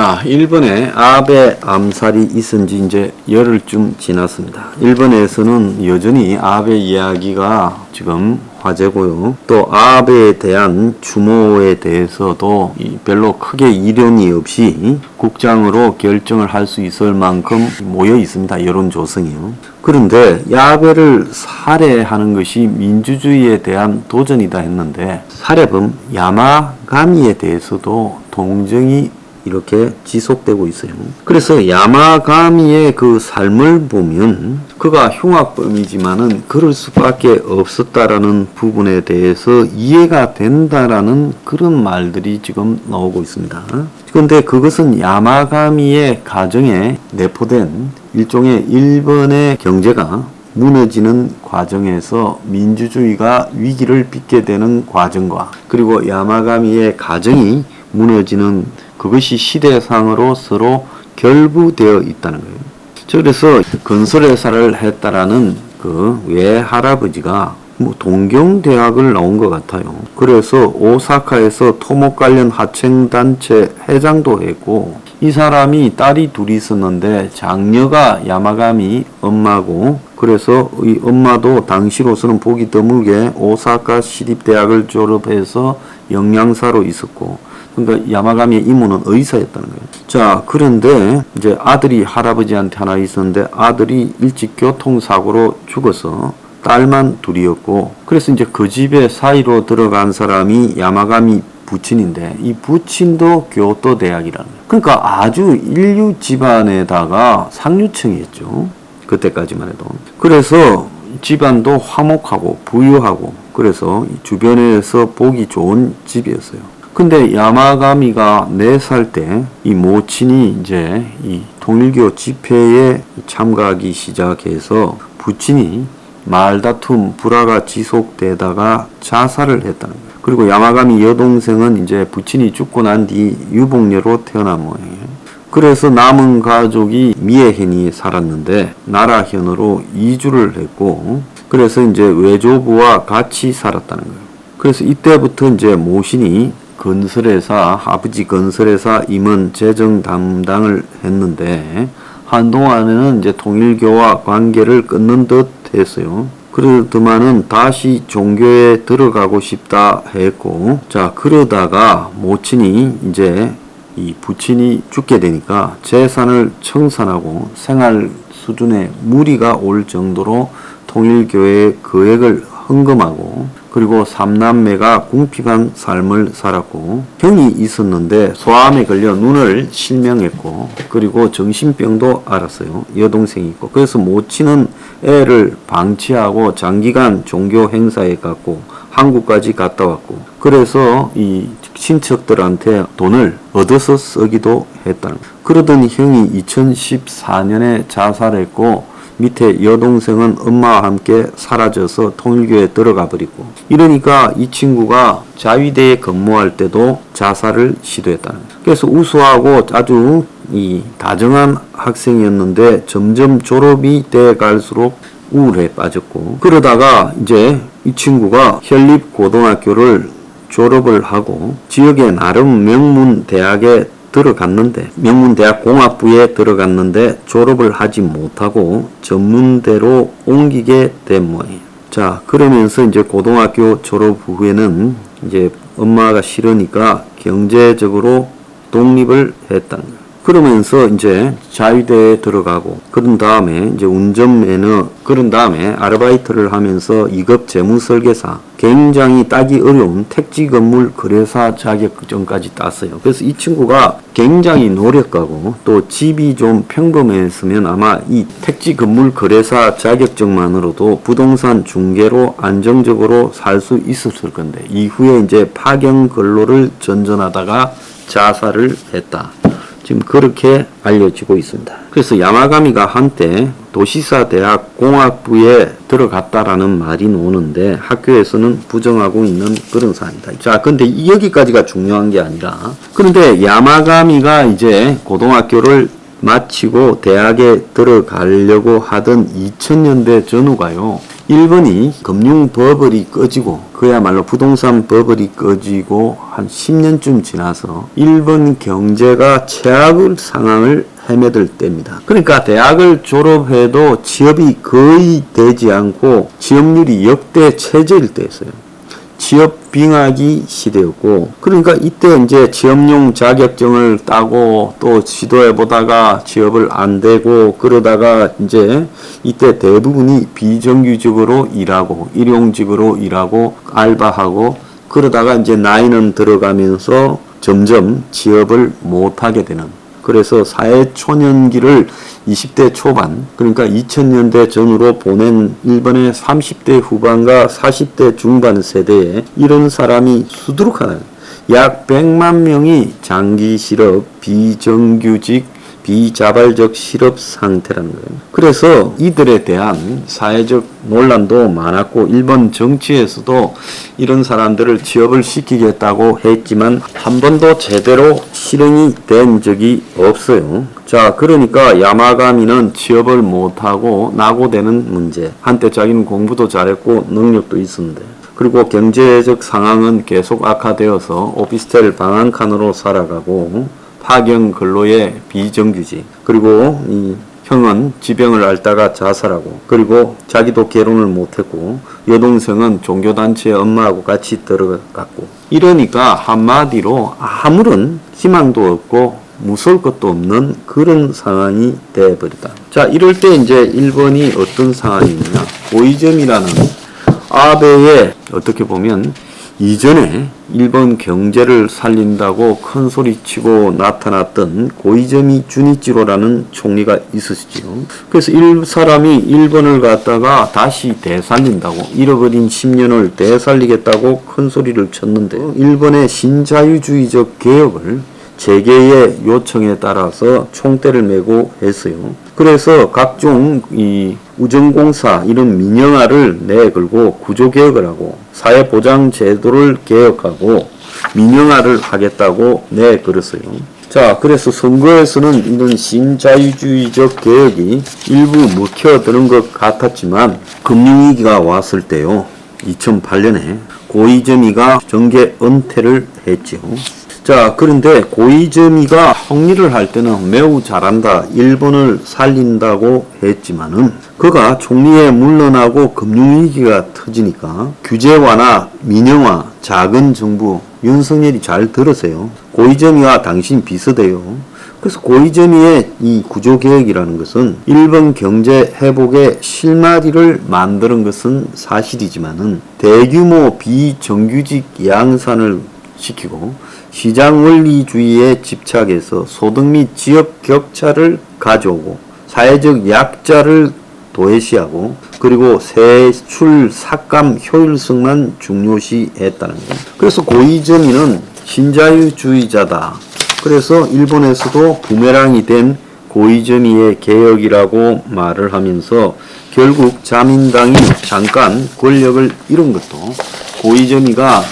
자, 일본에 아베 암살이 있은 지 이제 열흘쯤 지났습니다. 일본에서는 여전히 아베 이야기가 지금 화제고요. 또 아베에 대한 추모에 대해서도 별로 크게 이론이 없이 국장으로 결정을 할 수 있을 만큼 모여 있습니다. 여론 조성이요. 그런데 아베를 살해하는 것이 민주주의에 대한 도전이다 했는데 살해범 야마가미에 대해서도 동정이 이렇게 지속되고 있어요. 그래서 야마가미의 그 삶을 보면 그가 흉악범이지만은 그럴 수밖에 없었다라는 부분에 대해서 이해가 된다라는 그런 말들이 지금 나오고 있습니다. 그런데 그것은 야마가미의 가정에 내포된 일종의 일본의 경제가 무너지는 과정에서 민주주의가 위기를 빚게 되는 과정과 그리고 야마가미의 가정이 무너지는 그것이 시대상으로 서로 결부되어 있다는 거예요. 그래서 건설회사를 했다라는 그 외할아버지가 동경대학을 나온 것 같아요. 그래서 오사카에서 토목 관련 하청단체 회장도 했고 이 사람이 딸이 둘이 있었는데 장녀가 야마가미 엄마고 그래서 이 엄마도 당시로서는 보기 드물게 오사카 시립대학을 졸업해서 영양사로 있었고 그러니까 야마가미의 이모는 의사였다는 거예요. 자, 그런데 이제 아들이 할아버지한테 하나 있었는데 아들이 일찍 교통사고로 죽어서 딸만 둘이었고 그래서 이제 그 집에 사이로 들어간 사람이 야마가미 부친인데 이 부친도 교토 대학이라는 거예요. 그러니까 아주 인류 집안에다가 상류층이었죠. 그때까지만 해도. 그래서 집안도 화목하고 부유하고 그래서 주변에서 보기 좋은 집이었어요. 근데 야마가미가 4살 때 이 모친이 이제 이 통일교 집회에 참가하기 시작해서 부친이 말다툼, 불화가 지속되다가 자살을 했다는 거예요. 그리고 야마가미 여동생은 이제 부친이 죽고 난 뒤 유복녀로 태어난 모양이에요. 그래서 남은 가족이 미에현이 살았는데 나라현으로 이주를 했고 그래서 이제 외조부와 같이 살았다는 거예요. 그래서 이때부터 이제 모신이 건설회사, 아버지 건설회사 임원 재정 담당을 했는데 한동안에는 이제 통일교와 관계를 끊는 듯 했어요. 그러더만은 다시 종교에 들어가고 싶다 했고 자 그러다가 모친이 이제 이 부친이 죽게 되니까 재산을 청산하고 생활 수준에 무리가 올 정도로 통일교의 거액을 헌금하고 그리고 3남매가 궁핍한 삶을 살았고 형이 있었는데 소암에 걸려 눈을 실명했고 그리고 정신병도 앓았어요. 여동생이 있고 그래서 모친은 애를 방치하고 장기간 종교 행사에 갔고 한국까지 갔다 왔고 그래서 이 친척들한테 돈을 얻어서 쓰기도 했다는 거예요. 그러던 형이 2014년에 자살했고 밑에 여동생은 엄마와 함께 사라져서 통일교에 들어가 버리고 이러니까 이 친구가 자위대에 근무할 때도 자살을 시도했다는 거예요. 그래서 우수하고 아주 이 다정한 학생이었는데 점점 졸업이 돼 갈수록 우울에 빠졌고 그러다가 이제 이 친구가 현립고등학교를 졸업을 하고 지역의 나름 명문 대학에 들어갔는데 명문대학 공학부에 들어갔는데 졸업을 하지 못하고 전문대로 옮기게 된 모양이에요. 자 그러면서 이제 고등학교 졸업 후에는 이제 엄마가 싫으니까 경제적으로 독립을 했다는 거예요. 그러면서 이제 자위대에 들어가고 그런 다음에 이제 운전면허 그런 다음에 아르바이트를 하면서 2급 재무설계사 굉장히 따기 어려운 택지 건물 거래사 자격증까지 땄어요. 그래서 이 친구가 굉장히 노력하고 또 집이 좀 평범했으면 아마 이 택지 건물 거래사 자격증만으로도 부동산 중개로 안정적으로 살 수 있었을 건데 이후에 이제 파견 근로를 전전하다가 자살을 했다. 지금 그렇게 알려지고 있습니다. 그래서 야마가미가 한때 도시사 대학 공학부에 들어갔다라는 말이 나오는데 학교에서는 부정하고 있는 그런 사안이다. 자, 근데 여기까지가 중요한 게 아니라 그런데 야마가미가 이제 고등학교를 마치고 대학에 들어가려고 하던 2000년대 전후가요. 일본이 금융 버블이 꺼지고 그야말로 부동산 버블이 꺼지고 한 10년쯤 지나서 일본 경제가 최악의 상황을 헤매들 때입니다. 그러니까 대학을 졸업해도 취업이 거의 되지 않고 취업률이 역대 최저일 때였어요. 취업 빙하기 시대였고, 그러니까 이때 이제 취업용 자격증을 따고 또 시도해 보다가 취업을 안 되고 그러다가 이제 이때 대부분이 비정규직으로 일하고 일용직으로 일하고 알바하고 그러다가 이제 나이는 들어가면서 점점 취업을 못 하게 되는, 그래서 사회초년기를 20대 초반, 그러니까 2000년대 전후로 보낸 일본의 30대 후반과 40대 중반 세대에 이런 사람이 수두룩하다. 약 100만 명이 장기 실업, 비정규직, 비자발적 실업 상태라는 거예요. 그래서 이들에 대한 사회적 논란도 많았고 일본 정치에서도 이런 사람들을 취업을 시키겠다고 했지만 한 번도 제대로 실행이 된 적이 없어요. 자, 그러니까 야마가미는 취업을 못하고 낙오되는 문제. 한때 자기는 공부도 잘했고 능력도 있었는데, 그리고 경제적 상황은 계속 악화되어서 오피스텔 방 한 칸으로 살아가고 파견 근로의 비정규직, 그리고 이 형은 지병을 앓다가 자살하고, 그리고 자기도 결혼을 못했고 여동생은 종교단체에 엄마하고 같이 들어갔고, 이러니까 한마디로 아무런 희망도 없고 무서울 것도 없는 그런 상황이 되어버리다. 자, 이럴 때 이제 일본이 어떤 상황이냐, 고이점이라는 아베의 어떻게 보면 이전에 일본 경제를 살린다고 큰 소리치고 나타났던 고이즈미 주니치로라는 총리가 있으시죠. 그래서 사람이 일본을 갖다가 다시 되살린다고, 잃어버린 10년을 되살리겠다고 큰 소리를 쳤는데, 일본의 신자유주의적 개혁을 재계의 요청에 따라서 총대를 메고 했어요. 그래서 각종 이 우정공사 이런 민영화를 내걸고 구조개혁을 하고 사회보장제도를 개혁하고 민영화를 하겠다고 내걸었어요. 자, 그래서 선거에서는 이런 신자유주의적 개혁이 일부 먹혀드는 것 같았지만 금융위기가 왔을 때요, 2008년에 고이즈미가 정계 은퇴를 했죠. 자, 그런데 고이즈미가 총리를 할 때는 매우 잘한다, 일본을 살린다고 했지만은 그가 총리에 물러나고 금융위기가 터지니까 규제 완화, 민영화, 작은 정부, 윤석열이 잘 들으세요. 고이즈미와 당신 비슷해요. 그래서 고이즈미의 이 구조개혁이라는 것은 일본 경제 회복의 실마리를 만드는 것은 사실이지만은 대규모 비정규직 양산을 시키고 시장 원리주의에 집착해서 소득 및 지역 격차를 가져오고 사회적 약자를 도외시하고 그리고 세출 삭감 효율성만 중요시했다는 거예요. 그래서 고이즈미는 신자유주의자다. 그래서 일본에서도 부메랑이 된 고이즈미의 개혁이라고 말을 하면서 결국 자민당이 잠깐 권력을 잃은 것도 고이즈미가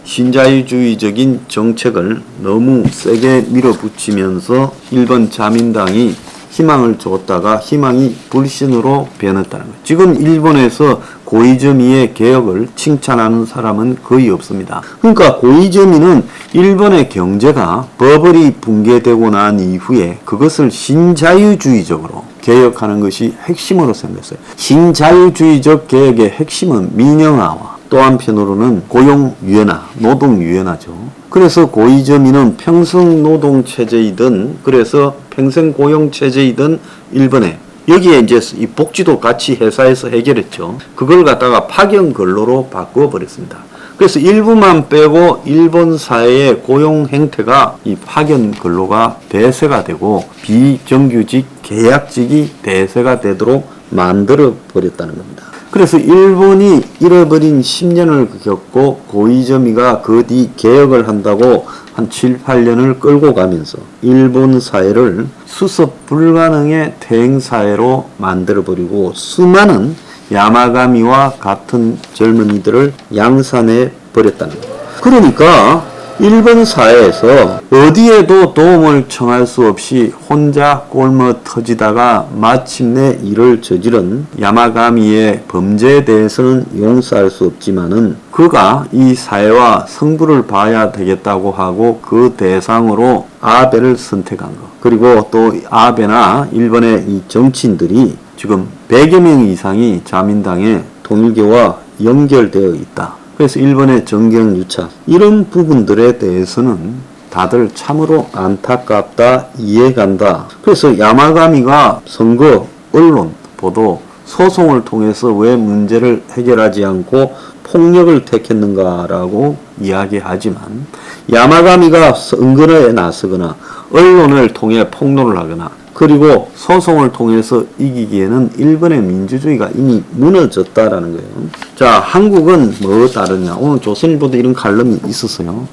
신자유주의적인 정책을 너무 세게 밀어붙이면서 일본 자민당이 희망을 줬다가 희망이 불신으로 변했다는 거예요. 지금 일본에서 고이즈미의 개혁을 칭찬하는 사람은 거의 없습니다. 그러니까 고이즈미는 일본의 경제가 버블이 붕괴되고 난 이후에 그것을 신자유주의적으로 개혁하는 것이 핵심으로 생겼어요. 신자유주의적 개혁의 핵심은 민영화와 또 한편으로는 고용유연화, 노동유연화죠. 그래서 고이즈미는 평생노동체제이든 그래서 평생고용체제이든 일본에 여기에 이제 이 복지도 같이 회사에서 해결했죠. 그걸 갖다가 파견 근로로 바꿔버렸습니다. 그래서 일부만 빼고 일본 사회의 고용 행태가 이 파견 근로가 대세가 되고 비정규직 계약직이 대세가 되도록 만들어 버렸다는 겁니다. 그래서 일본이 잃어버린 10년을 겪고 고이즈미가 그 뒤 개혁을 한다고 한 7, 8년을 끌고 가면서 일본 사회를 수습 불가능의 퇴행사회로 만들어버리고 수많은 야마가미와 같은 젊은이들을 양산해 버렸다는 거예요. 그러니까 일본 사회에서 어디에도 도움을 청할 수 없이 혼자 꼴며 터지다가 마침내 이를 저지른 야마가미의 범죄에 대해서는 용서할 수 없지만은 그가 이 사회와 성부를 봐야 되겠다고 하고 그 대상으로 아베를 선택한 것. 그리고 또 아베나 일본의 이 정치인들이 지금 100여 명 이상이 자민당의 통일교와 연결되어 있다. 그래서 일본의 정경 유착 이런 부분들에 대해서는 다들 참으로 안타깝다, 이해간다. 그래서 야마가미가 선거, 언론, 보도, 소송을 통해서 왜 문제를 해결하지 않고 폭력을 택했는가라고 이야기하지만 야마가미가 선거에 나서거나 언론을 통해 폭로를 하거나 그리고 소송을 통해서 이기기에는 일본의 민주주의가 이미 무너졌다라는 거예요. 자, 한국은 뭐 다르냐? 오늘 조선일보도 이런 칼럼이 있었어요.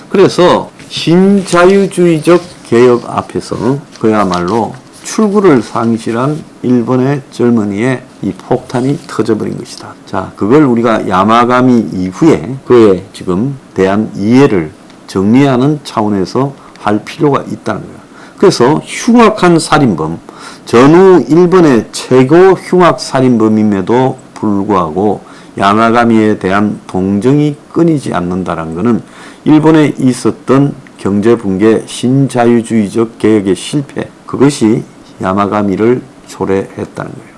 그래서 신자유주의적 개혁 앞에서 그야말로 출구를 상실한 일본의 젊은이의 이 폭탄이 터져버린 것이다. 자, 그걸 우리가 야마가미 이후에 그에 지금 대한 이해를 정리하는 차원에서 할 필요가 있다는 거예요. 그래서 흉악한 살인범, 전후 일본의 최고 흉악 살인범임에도 불구하고 야마가미에 대한 동정이 끊이지 않는다는 것은 일본에 있었던 경제붕괴, 신자유주의적 개혁의 실패, 그것이 야마가미를 초래했다는 거예요.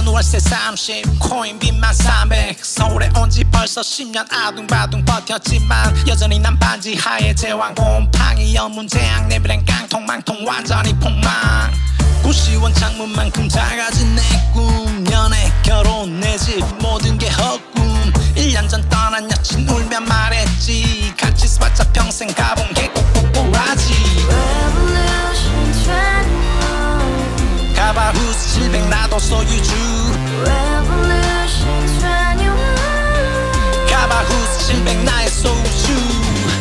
월세 30 코인빚만 300 서울에 온 지 벌써 10년 아둥바둥 버텼지만 여전히 난 반지 하에 제왕 곰팡이 연문제약 내 미래는 깡통망통 완전히 폭망 고시원 창문만큼 작아진 내 꿈 연애 결혼 내 집 모든 게 헛꿈 1년 전 떠난 여친 울며 말했지 같이 써봤자 평생 가본 게 꼭꼭꼭하지 가바후스 700 나도 소유주 가바후스 700 나의 소유주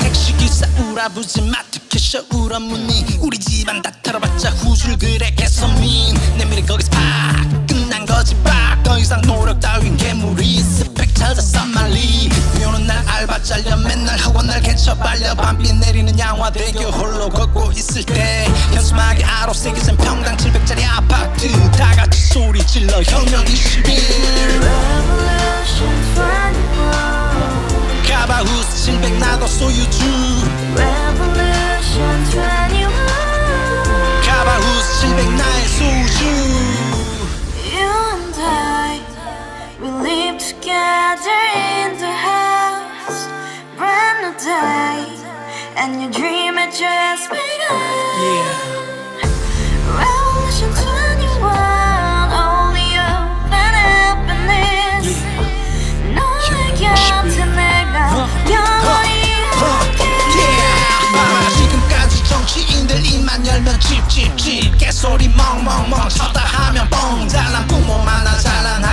택시기사 우라부지 마트 캐셔 울어문니 우리 집안 다 털어봤자 후줄 그래 개선민 내 미래 거기서 팍 끝난 거지 팍더 이상 노력 따윈 괴물이 스펙 찾아서 말리 비오는 날 알바 잘려 맨날 학원 날 개쳐 빨려 밤비 내리는 양화대교 홀로 걷고 있을 때 현수막에 아로 새겨진 평당 700짜리 아파트 다같이 소리 질러 혁명 21 가바후스 700 나도 소유주 가바후스 700 나의 소유주 You and I, we live together in the house brand new day and your dream had just begun Revolution 21 only hope and happiness 너의 곁에 내가 영원히 지금까지 정치인들 입만 열면 찝찝찝 개소리 멍멍멍 쳤다 하면 뻥 잘난 부모 만나 잘난